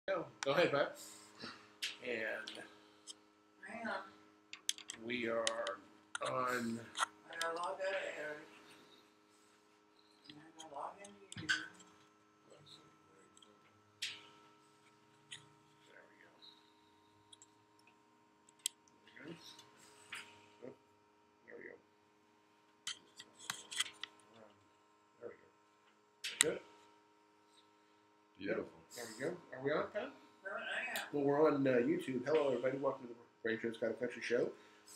Go ahead, bud. And Hang on. we are on. I gotta log out of Eric. And I gotta log into you. There we go. Oh, there we go. There we go. Good. Beautiful. There we go. Are we on, Pat? No, I am. Well, we're on YouTube. Hello, everybody. Welcome to the Range Road's Got a Country Show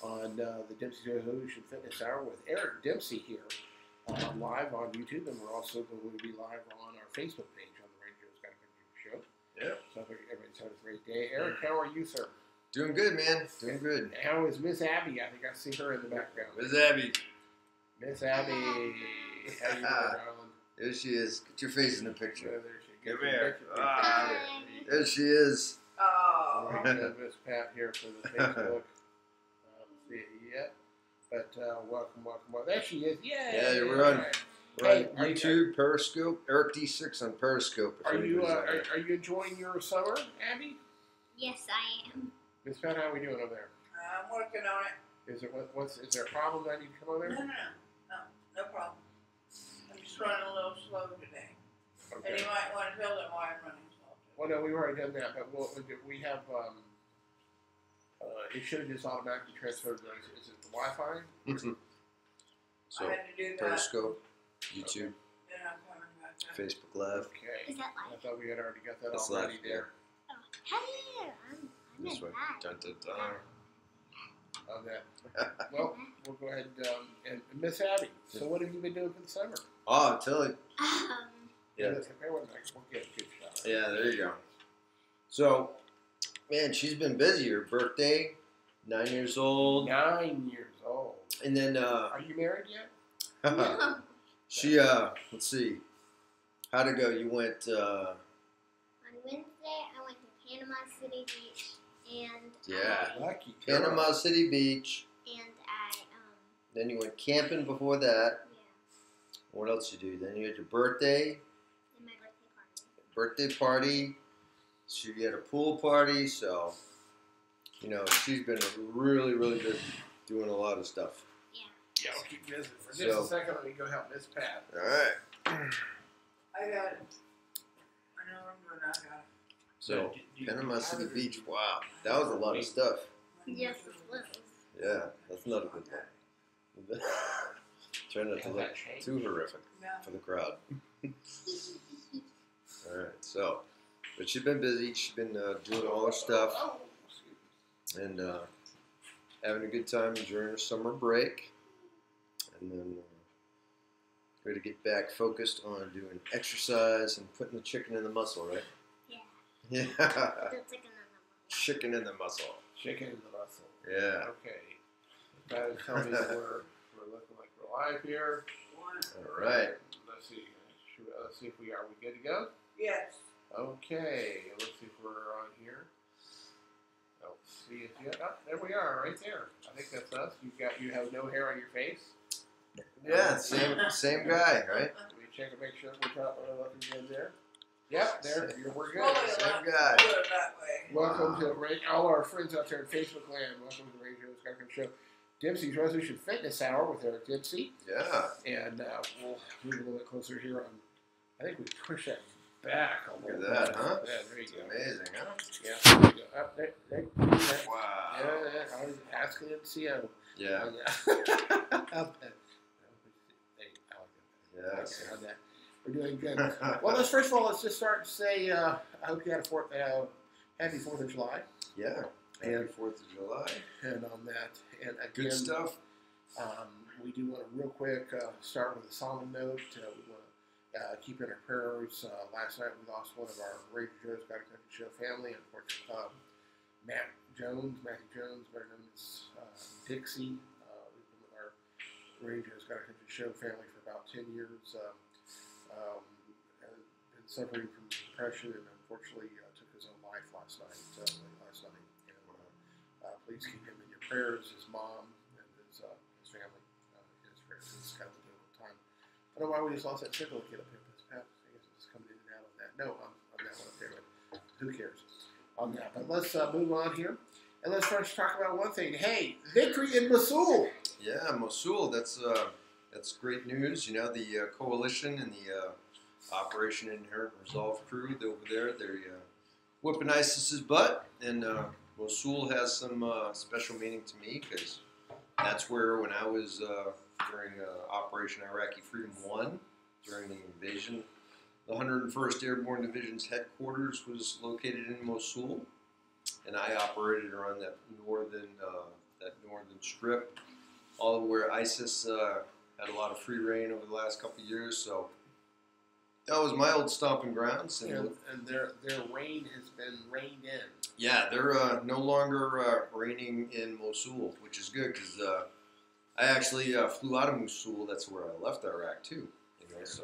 on the Dempsey Resolution Fitness Hour with Eric Dempsey here live on YouTube, and we're also going to be live on our Facebook page on the Range Road's Got a Country Show. Yeah. So I hope everybody's having a great day. Eric, how are you, sir? Doing good, man. Doing good. How is Miss Abby? I think I see her in the background. Where's Abby? Miss Abby, how you doing, darling? There she is. Get your face in the picture. There she is. Come here. Ah. There she is. Oh. We have Miss Pat here for the Facebook. See it yet, but welcome. There she is. Yay! Yeah, we're on. Hey, We're on YouTube, Periscope. Eric D6 on Periscope. Are you are you enjoying your summer, Abby? Yes, I am. Miss Pat, how are we doing over there? I'm working on it. Is there a problem that I need to come over No, there? no problem. I'm just running a little slow today. And Okay. you might want to tell them why I'm running slow. Well, no, we've already done that, but we have. It should have just automatically transferred those. Is it the Wi-Fi? So, I had to do that. Periscope, YouTube, Then I'm coming back up. Facebook Live. Okay. Is that I live? thought we had already got that That's already live, there. Oh, hello. I'm This in way. that. Dun, dun, dun. On that. Well, we'll go ahead and Miss Abby. So, what have you been doing for the summer? Oh, tell it. Yeah. We'll get a good shot. Yeah, there you go. So, man, she's been busy. Her birthday, 9 years old. 9 years old. And then, Are you married yet? No. she, let's see. How'd it go? You went, On Wednesday, I went to Panama City Beach, and Yeah. Lucky girl. Panama City Beach. I Then you went camping before that. yeah, What else you do? Then you had your birthday. in my birthday party. She had a pool party. So, you know, she's been really, really good doing a lot of stuff. Yeah, we'll keep busy. For just So- a second, let me go help Miss Pat. All right. I got it. I know what I'm doing. I got it. So, Panama City Beach. Wow. That was a lot of stuff. Yes, it was. Yeah, that's not a good one. Try not to Has look that changed? too horrific Yeah. for the crowd. All right. So, but she's been busy. She's been doing all her stuff. Oh, excuse me. And having a good time during her summer break. And then ready to get back focused on doing exercise and putting the chicken in the muscle, right? Yeah. Yeah. The chicken and the Chicken in the muscle. Chicken in the muscle. Yeah. Okay. That is telling me that we're looking like we're live here. One. All right. Let's see. Let's see if we good to go? Yes. Okay. Let's see if we're on here. Don't see it yet. Oh, there we are, right there. I think that's us. You have no hair on your face. Yeah, same guy, right? Let me check and make sure we're looking good there. Yep, there. We're good. Well, Same we'll guy. do it that way. Welcome to all our friends out there in Facebook land. Welcome to the Range Road's Got a Country Show. Dempsey's Resolution Fitness Hour with Eric Dempsey. Yeah. And we'll move a little bit closer here. I think we push that back a Look little at bit. that, huh? Yeah, there you It's go. amazing, huh? Yeah, there you go. Up there. Yeah, Wow. I was asking him to see how. Yeah. Yes. Okay, on that. We're doing good. Well, first of all, let's just start and say I hope you had a happy 4th of July. Yeah. And- Happy 4th of July. And on that, and again, Good stuff. We do want to real quick start with a solemn note. We want to keep in our prayers. Last night we lost one of our Range Road's Got a Country Show family, unfortunately. Matthew Jones, better known as Dixie. We've been with our Range Road's Got a Country Show family for about 10 years. Been suffering from depression and unfortunately took his own life last night. And please keep him in your prayers. His mom and his family, his prayers. It's kind of a difficult time. I don't know why we just lost that signal kid up here. But I guess it's coming in and out on that. No, on that one up there. But who cares on that? But let's move on here. And let's first talk about one thing. Hey, victory in Mosul. Yeah, Mosul. That's great news. You know, the coalition and the Operation Inherent Resolve crew over there, they're whooping ISIS's butt. And Mosul has some special meaning to me because that's where, when I was during Operation Iraqi Freedom 1, during the invasion, the 101st Airborne Division's headquarters was located in Mosul, and I operated around that northern strip, all where ISIS had a lot of free reign over the last couple of years. So that was my old stomping grounds. And their reign has been reined in. Yeah, they're no longer reigning in Mosul, which is good because I actually flew out of Mosul. That's where I left Iraq too. You know, so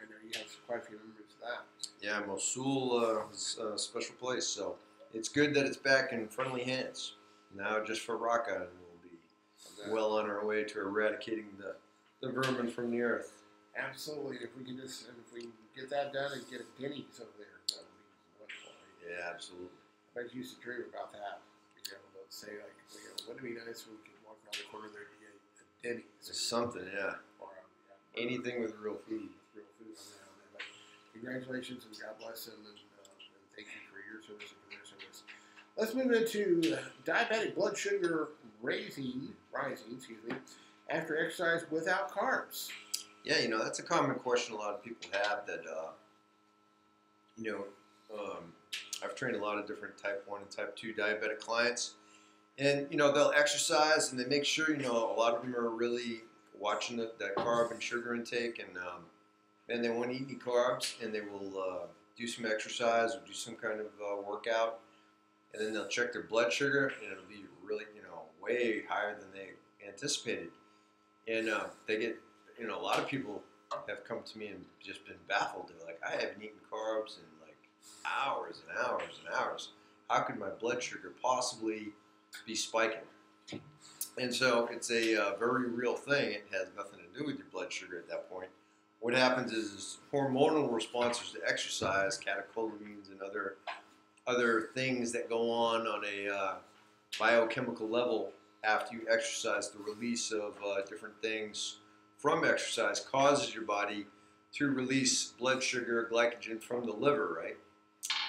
I know you have quite a few memories of that. yeah, Mosul is a special place. So it's good that it's back in friendly hands. Now just for Raqqa, and we'll be well on our way to eradicating the vermin from the earth. Absolutely. If we can get that done and get a Denny's over there, that would be wonderful. Yeah, absolutely. I used to dream about that. You know, let's say like, wouldn't it be nice if we could walk around the corner there and get a Denny's? Just something, yeah. Or Anything with real food. Real food on that. But congratulations and God bless them and thank you for your service and for their service. Let's move into diabetic blood sugar rising, after exercise without carbs. Yeah, you know, that's a common question a lot of people have that, I've trained a lot of different type 1 and type 2 diabetic clients. And, you know, they'll exercise and they make sure, you know, a lot of them are really watching that carb and sugar intake and they won't eat any carbs and they will do some exercise or do some kind of workout. And then they'll check their blood sugar and it'll be really, you know, way higher than they anticipated. And they get, you know, a lot of people have come to me and just been baffled. They're like, I haven't eaten carbs in like hours and hours and hours. How could my blood sugar possibly be spiking? And so it's a very real thing. It has nothing to do with your blood sugar at that point. What happens is hormonal responses to exercise, catecholamines and other things that go on a biochemical level after you exercise, the release of different things from exercise causes your body to release blood sugar, glycogen from the liver, right?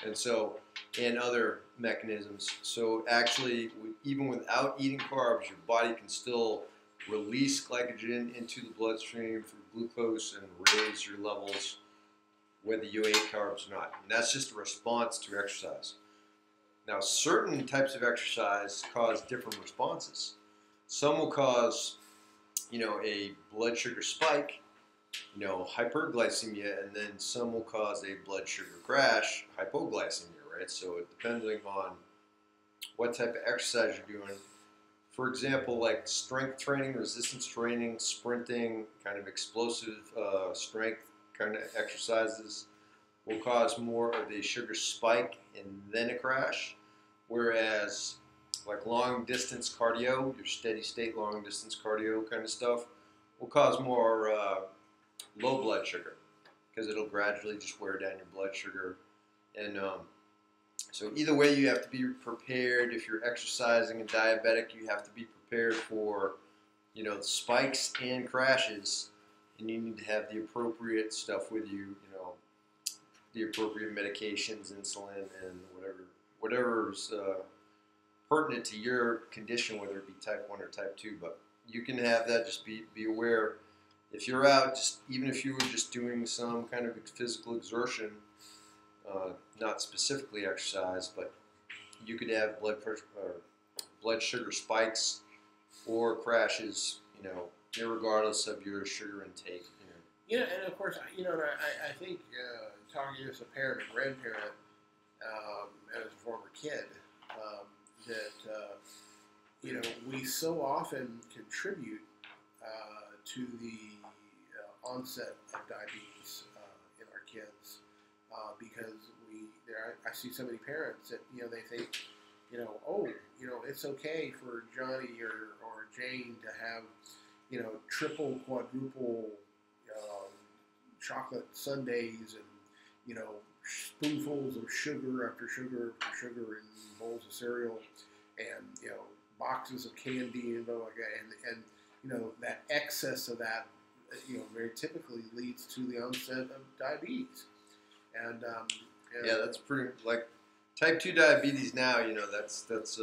And so, and other mechanisms. So actually, even without eating carbs, your body can still release glycogen into the bloodstream through glucose and raise your levels whether you ate carbs or not. And that's just a response to exercise. Now, certain types of exercise cause different responses. Some will cause, you know, a blood sugar spike, you know, hyperglycemia, and then some will cause a blood sugar crash, hypoglycemia, right? So depending on what type of exercise you're doing, for example, like strength training, resistance training, sprinting, kind of explosive strength kind of exercises will cause more of a sugar spike and then a crash, whereas like long distance cardio, your steady state long distance cardio kind of stuff, will cause more low blood sugar because it'll gradually just wear down your blood sugar. And so either way, you have to be prepared. If you're exercising and diabetic, you have to be prepared for, you know, spikes and crashes, and you need to have the appropriate stuff with you, you know, the appropriate medications, insulin, and whatever's pertinent to your condition, whether it be type 1 or type 2. But you can have that. Just be aware. If you're out, even if you were just doing some kind of physical exertion, not specifically exercise, but you could have blood pressure or blood sugar spikes or crashes, you know, irregardless of your sugar intake. You know, and of course, you know, I think talking as a parent or grandparent and as a former kid, that you know, we so often contribute to the onset of diabetes in our kids because I see so many parents that, you know, they think, you know, oh, you know, it's okay for Johnny or Jane to have, you know, triple, quadruple chocolate sundaes and, you know, spoonfuls of sugar after sugar after sugar in bowls of cereal, and boxes of candy and like that, and that excess of that very typically leads to the onset of diabetes. And Yeah, that's pretty like type 2 diabetes now. That's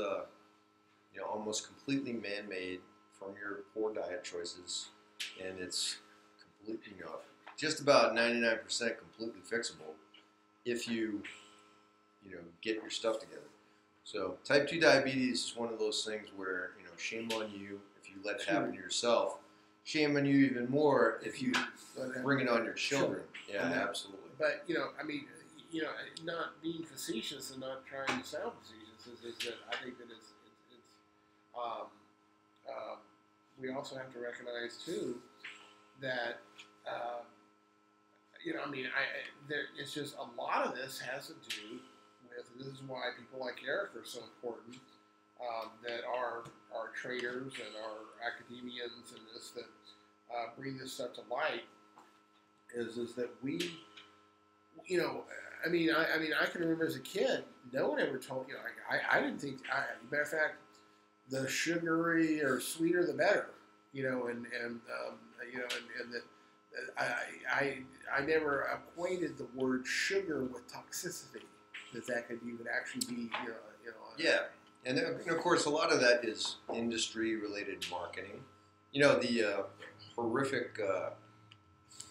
almost completely man-made from your poor diet choices, and it's completely just about 99% completely fixable if you get your stuff together. So type 2 diabetes is one of those things where shame on you if you let it happen to yourself. Shame on you even more if you bring it on your children. Yeah, absolutely. But not being facetious and not trying to sound facetious is that I think that it's we also have to recognize too that it's just a lot of this has to do with, and this is why people like Eric are so important, that are trainers and our academians and this that bring this stuff to light, is that we, I can remember as a kid, no one ever told I didn't think. Matter of fact, the sugary or sweeter the better, and that I never equated the word sugar with toxicity. You would actually be, Yeah, and of course, a lot of that is industry-related marketing. The horrific,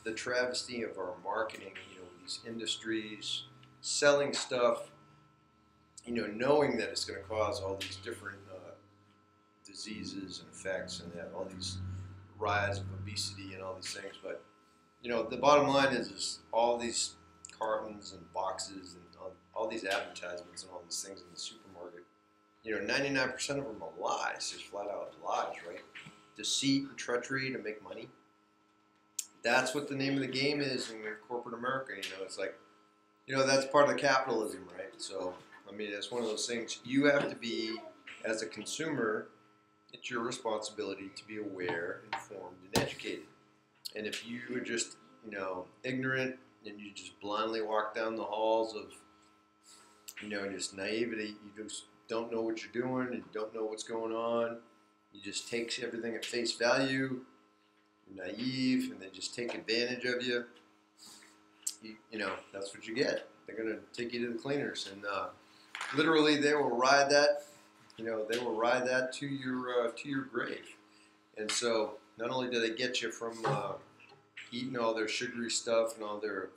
the travesty of our marketing. These industries selling stuff, knowing that it's going to cause all these different diseases and effects, and all these rise of obesity and all these things. But the bottom line is all these cartons and boxes and all these advertisements and all these things in the supermarket. 99% of them are lies, just flat out lies, right? Deceit and treachery to make money. That's what the name of the game is in corporate America. It's like, that's part of the capitalism, right? So, it's one of those things. You have to be, as a consumer, it's your responsibility to be aware, informed, and educated. And if you are just, ignorant and you just blindly walk down the halls of, just naivety, you just don't know what you're doing and you don't know what's going on. You just take everything at face value. You're naive, and they just take advantage of you. That's what you get. They're going to take you to the cleaners, and literally they will ride that. They will ride that to your grave. And so, not only do they get you from eating all their sugary stuff and all their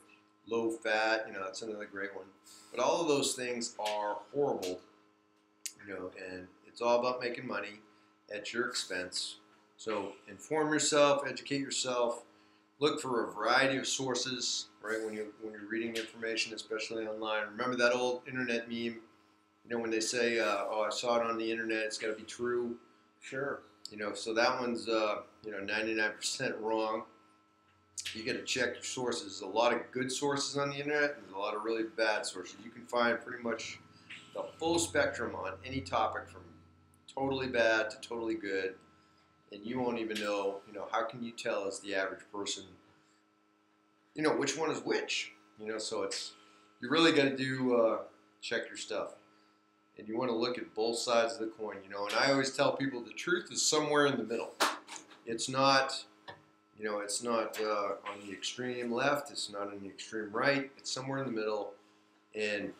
low fat, that's another great one. But all of those things are horrible, and it's all about making money at your expense. So inform yourself, educate yourself, look for a variety of sources, right? When you're reading information, especially online. Remember that old internet meme, when they say, "Oh, I saw it on the internet, it's got to be true." Sure. So that one's 99% wrong. You got to check your sources. There's a lot of good sources on the internet, and there's a lot of really bad sources. You can find pretty much the full spectrum on any topic, from totally bad to totally good. And you won't even know, how can you tell as the average person, which one is which? So you really got to do, check your stuff. And you want to look at both sides of the coin, and I always tell people the truth is somewhere in the middle. It's not, it's not on the extreme left, it's not on the extreme right, it's somewhere in the middle. And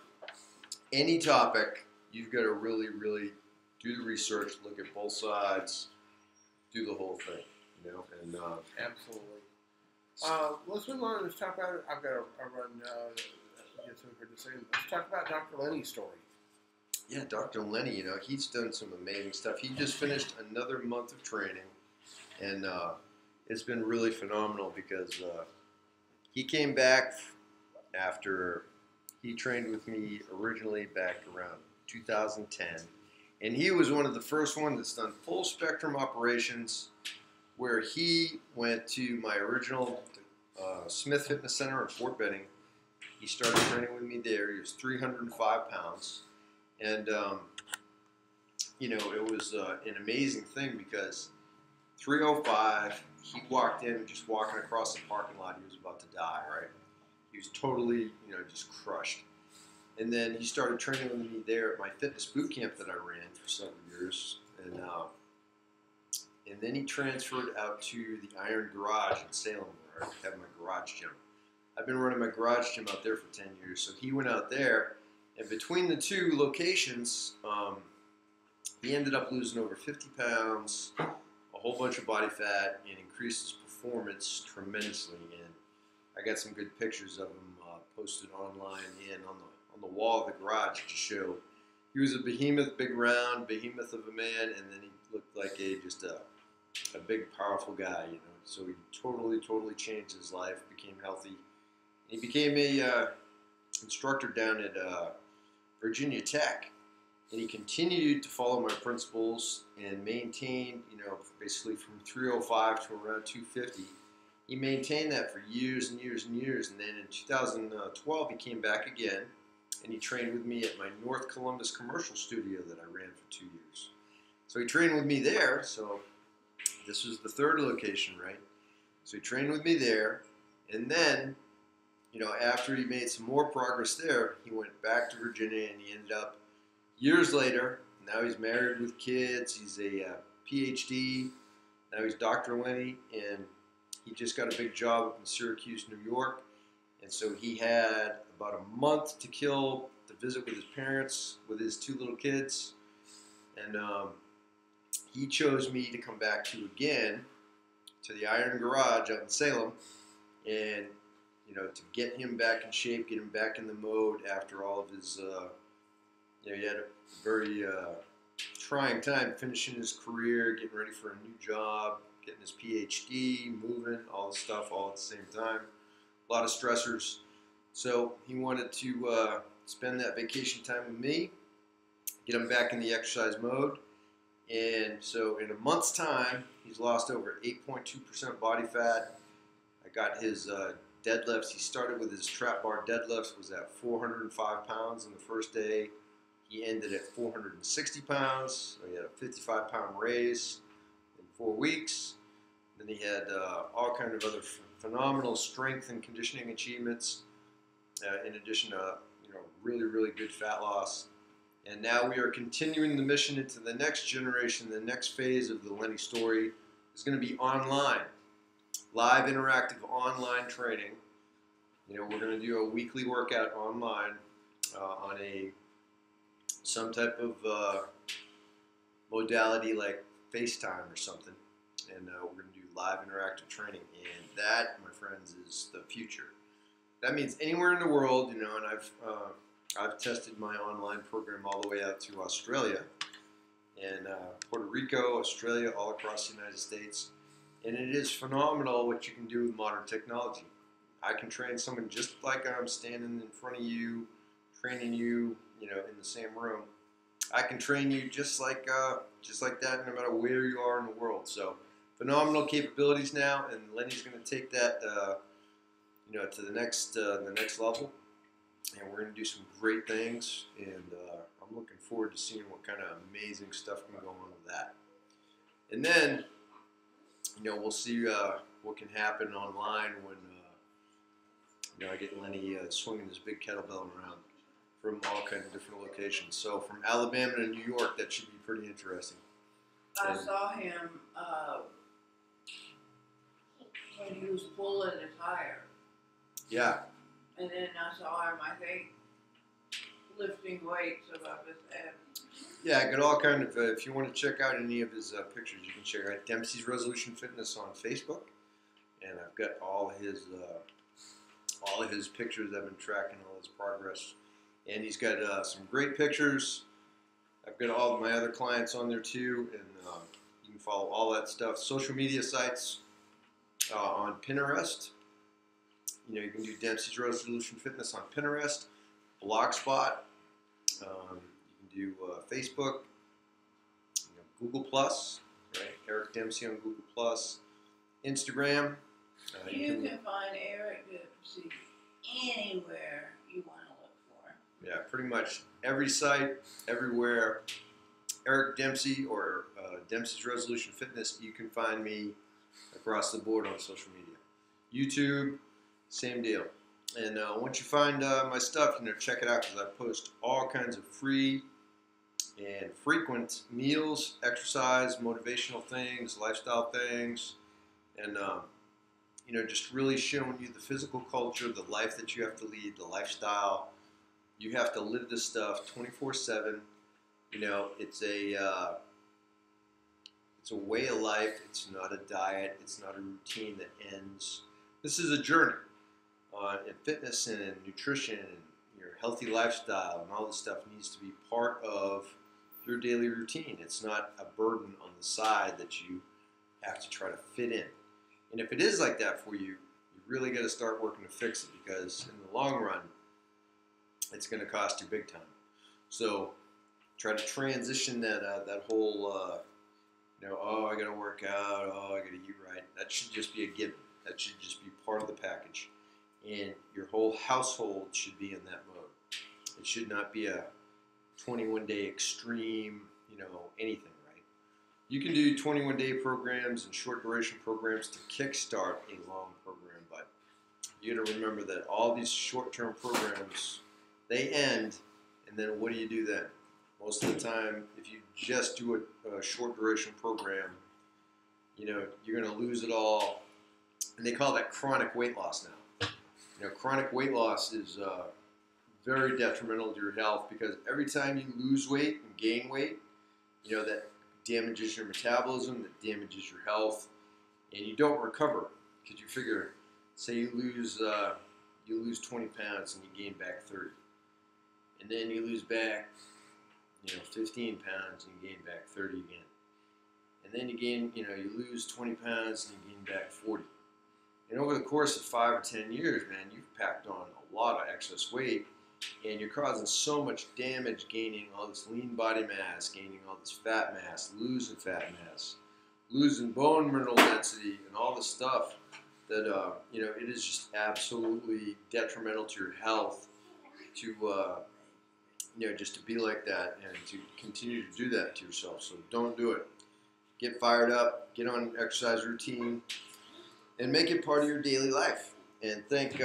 any topic, you've got to really, really do the research, look at both sides, do the whole thing, and absolutely. Let's move on. Let's talk about it. I've got to run. Get something to say. Let's talk about Dr. Lenny's story. Yeah, Dr. Lenny. He's done some amazing stuff. He just finished another month of training, and it's been really phenomenal because he came back after he trained with me originally back around 2010. And he was one of the first ones that's done full spectrum operations, where he went to my original Smith Fitness Center in Fort Benning. He started training with me there. He was 305 pounds. And, it was an amazing thing because 305, he walked in just walking across the parking lot. He was about to die, right? He was totally, just crushed. And then he started training with me there at my fitness boot camp that I ran for several years. And then he transferred out to the Iron Garage in Salem, where I have my garage gym. I've been running my garage gym out there for 10 years. So he went out there, and between the two locations, he ended up losing over 50 pounds, a whole bunch of body fat, and increased his performance tremendously. And I got some good pictures of him posted online and on the wall of the garage to show he was a behemoth, big round behemoth of a man, and then he looked like a big, powerful guy, So he totally changed his life, became healthy. He became a instructor down at Virginia Tech, and he continued to follow my principles and maintained, basically from 305 to around 250. He maintained that for years and years and years, and then in 2012 he came back again, and he trained with me at my North Columbus commercial studio that I ran for 2 years. So he trained with me there, so this was the third location, right? So he trained with me there, and then, after he made some more progress there, he went back to Virginia, and he ended up, years later, now he's married with kids, he's a PhD, now he's Dr. Lenny, and he just got a big job up in Syracuse, New York, and so he had about a month to kill to visit with his parents, with his 2 little kids, and he chose me to come back to the Iron Garage out in Salem, and to get him back in shape, get him back in the mode after all of his, he had a very trying time finishing his career, getting ready for a new job, getting his PhD, moving, all this stuff all at the same time. A lot of stressors. So he wanted to spend that vacation time with me, get him back in the exercise mode. And so in a month's time, he's lost over 8.2% body fat. I got his deadlifts. He started with his trap bar deadlifts, was at 405 pounds on the first day. He ended at 460 pounds. So he had a 55-pound raise in 4 weeks. Then he had all kinds of other phenomenal strength and conditioning achievements, in addition to really good fat loss. And now we are continuing the mission into the next generation. The next phase of the Lenny story is going to be online, live interactive online training. We're going to do a weekly workout online on some type of modality like FaceTime or something. And we're going to do live interactive training. And that, my friends, is the future. That means anywhere in the world, and I've tested my online program all the way out to Australia and Puerto Rico, Australia, all across the United States. And it is phenomenal what you can do with modern technology. I can train someone just like I'm standing in front of you, training you, in the same room. I can train you just like that, no matter where you are in the world. So phenomenal capabilities now, and Lenny's going to take that, to the next level. And we're going to do some great things, and I'm looking forward to seeing what kind of amazing stuff can go on with that. And then, we'll see what can happen online when, I get Lenny swinging this big kettlebell around from all kinds of different locations. So from Alabama to New York, that should be pretty interesting. I saw him when he was pulling a tire. Yeah. And then I saw him, I think, lifting weights above his head. Yeah, I got all kind of, if you want to check out any of his pictures, you can check out Dempsey's Resolution Fitness on Facebook. And I've got all of his pictures. I've been tracking all his progress. And he's got some great pictures. I've got all of my other clients on there too. And you can follow all that stuff. Social media sites on Pinterest. You can do Dempsey's Resolution Fitness on Pinterest, Blogspot. You can do Facebook, Google Plus, right? Eric Dempsey on Google Plus, Instagram. You can find Eric Dempsey anywhere you want to look for. Yeah, pretty much every site, everywhere. Eric Dempsey or Dempsey's Resolution Fitness. You can find me across the board on social media. YouTube. Same deal. And once you find my stuff, check it out because I post all kinds of free and frequent meals, exercise, motivational things, lifestyle things, and just really showing you the physical culture, the life that you have to lead, the lifestyle. You have to live this stuff 24/7. It's a way of life. It's not a diet. It's not a routine that ends. This is a journey. And fitness and nutrition and your healthy lifestyle and all this stuff needs to be part of your daily routine. It's not a burden on the side that you have to try to fit in. And if it is like that for you, you really got to start working to fix it because in the long run, it's going to cost you big time. So try to transition that whole, oh, I got to work out, oh, I got to eat right. That should just be a given. That should just be part of the package. And your whole household should be in that mode. It should not be a 21-day extreme, anything, right? You can do 21-day programs and short duration programs to kickstart a long program, but you got to remember that all these short-term programs, they end, and then what do you do then? Most of the time, if you just do a short duration program, you're going to lose it all, and they call that chronic weight loss now. Chronic weight loss is very detrimental to your health because every time you lose weight and gain weight, that damages your metabolism, that damages your health, and you don't recover because you figure, say you lose 20 pounds and you gain back 30, and then you lose back 15 pounds and you gain back 30 again, and then you lose 20 pounds and you gain back 40. And over the course of 5 or 10 years, man, you've packed on a lot of excess weight, and you're causing so much damage, gaining all this lean body mass, gaining all this fat mass, losing fat mass, losing bone mineral density, and all this stuff that, it is just absolutely detrimental to your health to, just to be like that and to continue to do that to yourself. So don't do it. Get fired up, get on an exercise routine, and make it part of your daily life. And think,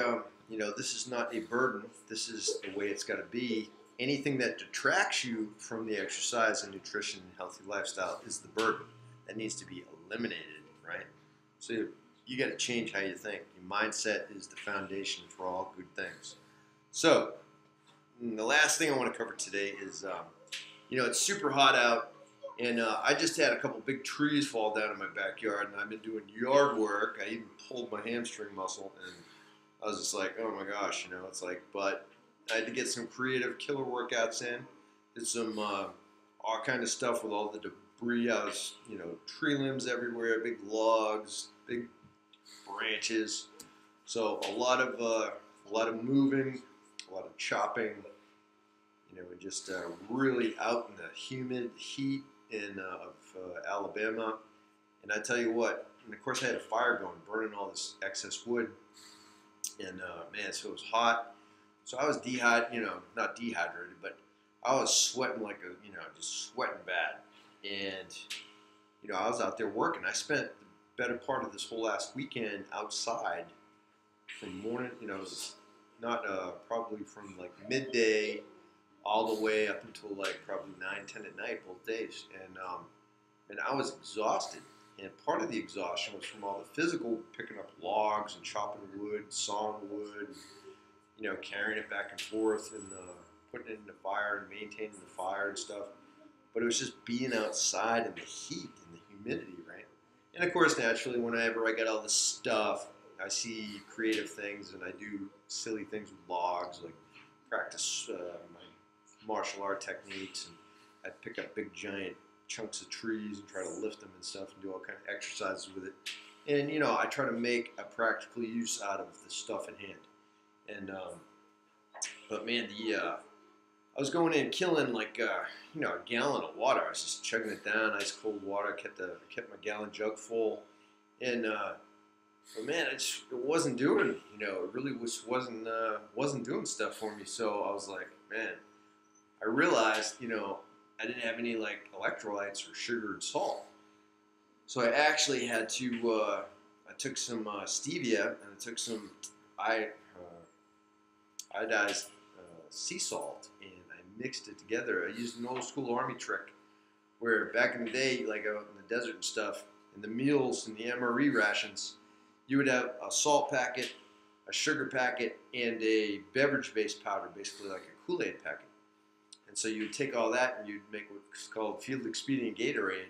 this is not a burden. This is the way it's got to be. Anything that detracts you from the exercise and nutrition and healthy lifestyle is the burden that needs to be eliminated, right? So you got to change how you think. Your mindset is the foundation for all good things. So the last thing I want to cover today is, it's super hot out. And I just had a couple big trees fall down in my backyard, and I've been doing yard work. I even pulled my hamstring muscle, and I was just like, oh my gosh, but I had to get some creative killer workouts in. Did some all kind of stuff with all the debris. I was, tree limbs everywhere, big logs, big branches. So a lot of moving, a lot of chopping, and just really out in the humid heat of Alabama. And I tell you what, and of course I had a fire going, burning all this excess wood. And man, so it was hot. So I was not dehydrated, but I was sweating just sweating bad. And, I was out there working. I spent the better part of this whole last weekend outside from morning, it was not probably from like midday all the way up until like probably 9, 10 at night, both days. And I was exhausted. And part of the exhaustion was from all the physical, picking up logs and chopping wood, sawing wood, carrying it back and forth and putting it in the fire and maintaining the fire and stuff. But it was just being outside in the heat and the humidity, right? And of course, naturally, whenever I get all this stuff, I see creative things and I do silly things with logs, like practice my martial art techniques, and I pick up big giant chunks of trees and try to lift them and stuff and do all kind of exercises with it. And I try to make a practical use out of the stuff at hand. And but man, I was going in killing like a gallon of water. I was just chugging it down, ice cold water. I kept my gallon jug full, and but man, it wasn't doing. It really wasn't doing stuff for me. So I was like, man, I realized I didn't have any like electrolytes or sugar and salt. So I actually had to. I took some stevia and I took some iodized sea salt, and I mixed it together. I used an old school army trick where back in the day, like out in the desert and stuff, in the meals and the MRE rations, you would have a salt packet, a sugar packet, and a beverage-based powder, basically like a Kool-Aid packet. And so you'd take all that and you'd make what's called Field Expedient Gatorade,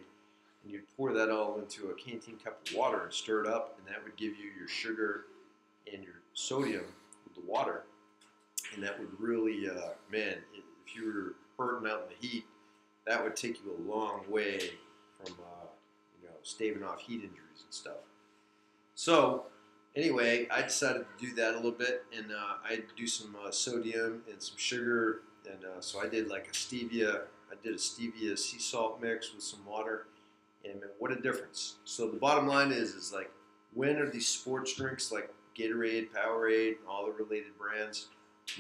and you'd pour that all into a canteen cup of water and stir it up, and that would give you your sugar and your sodium with the water. And that would really, man, if you were hurting out in the heat, that would take you a long way from, staving off heat injuries and stuff. So, anyway, I decided to do that a little bit, and I'd do some sodium and some sugar, and so I did like a stevia sea salt mix with some water, and man, what a difference. So the bottom line is like, when are these sports drinks like Gatorade, Powerade, all the related brands,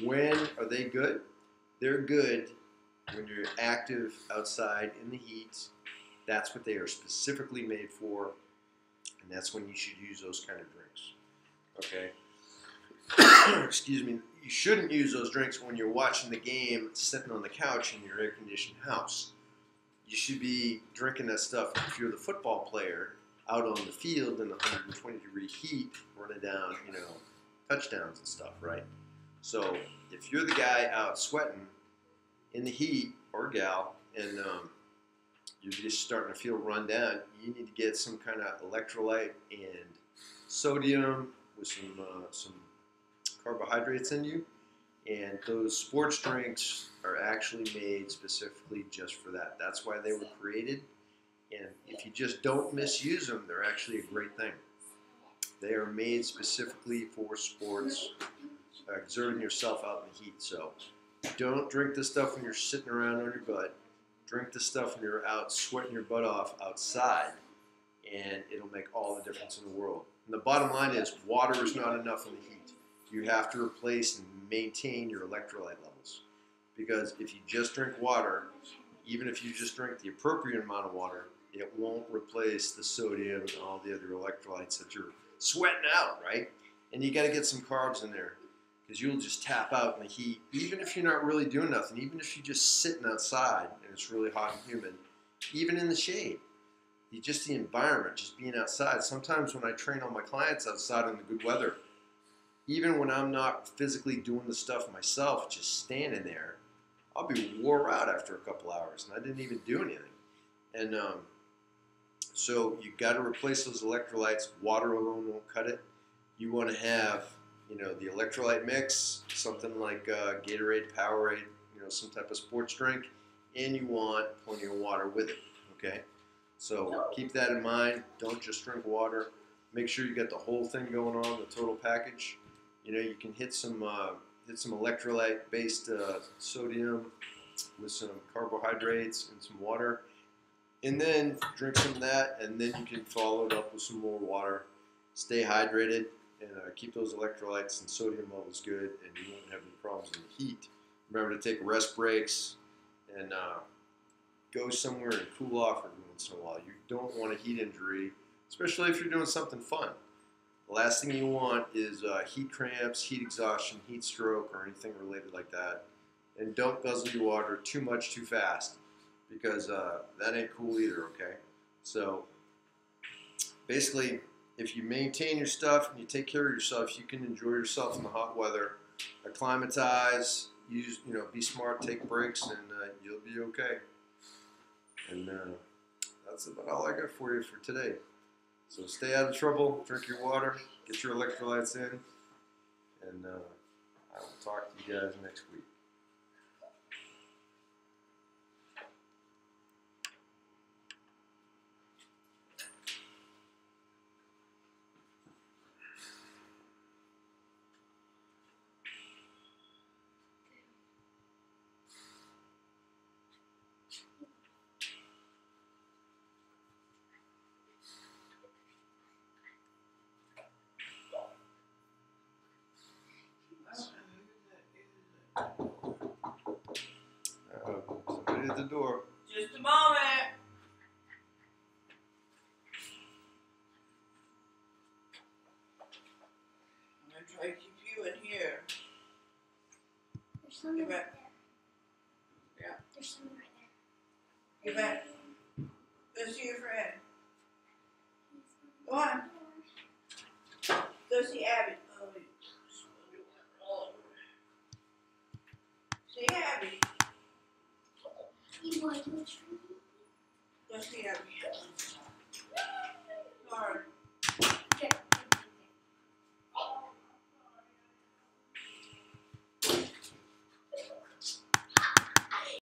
when are they good? They're good when you're active outside in the heat. That's what they are specifically made for, and that's when you should use those kind of drinks. Okay? Excuse me. You shouldn't use those drinks when you're watching the game sitting on the couch in your air-conditioned house. You should be drinking that stuff if you're the football player out on the field in the 120-degree heat running down, touchdowns and stuff, right? So if you're the guy out sweating in the heat, or gal, and you're just starting to feel run down, you need to get some kind of electrolyte and sodium with some carbohydrates in you. And those sports drinks are actually made specifically just for that. That's why they were created. And if you just don't misuse them, they're actually a great thing. They are made specifically for sports, exerting yourself out in the heat. So don't drink this stuff when you're sitting around on your butt. Drink this stuff when you're out sweating your butt off outside, and it'll make all the difference in the world. And the bottom line is, water is not enough in the heat. You have to replace and maintain your electrolyte levels. Because if you just drink water, even if you just drink the appropriate amount of water, it won't replace the sodium and all the other electrolytes that you're sweating out, right? And you got to get some carbs in there, because you'll just tap out in the heat, even if you're not really doing nothing, even if you're just sitting outside and it's really hot and humid, even in the shade. Just the environment, just being outside. Sometimes when I train all my clients outside in the good weather, even when I'm not physically doing the stuff myself, just standing there, I'll be wore out after a couple hours, and I didn't even do anything. And so you got to replace those electrolytes. Water alone won't cut it. You want to have, the electrolyte mix, something like Gatorade, Powerade, some type of sports drink, and you want plenty of water with it. Okay, so keep that in mind. Don't just drink water. Make sure you get the whole thing going on, the total package. You can hit some electrolyte-based sodium with some carbohydrates and some water, and then drink some of that, and then you can follow it up with some more water. Stay hydrated, and keep those electrolytes and sodium levels good, and you won't have any problems in the heat. Remember to take rest breaks and go somewhere and cool off every once in a while. You don't want a heat injury, especially if you're doing something fun. The last thing you want is heat cramps, heat exhaustion, heat stroke, or anything related like that. And don't guzzle your water too much too fast, because that ain't cool either, okay? So basically, if you maintain your stuff and you take care of yourself, you can enjoy yourself in the hot weather. Acclimatize, be smart, take breaks, and you'll be okay. And that's about all I got for you for today. So stay out of trouble, drink your water, get your electrolytes in, and I will talk to you guys next week. Somebody at the door. Just a moment. I'm gonna try to keep you in here. Yvette, go see your friend. Go on. Go see Abby. See Abby. You want to Go see Abby.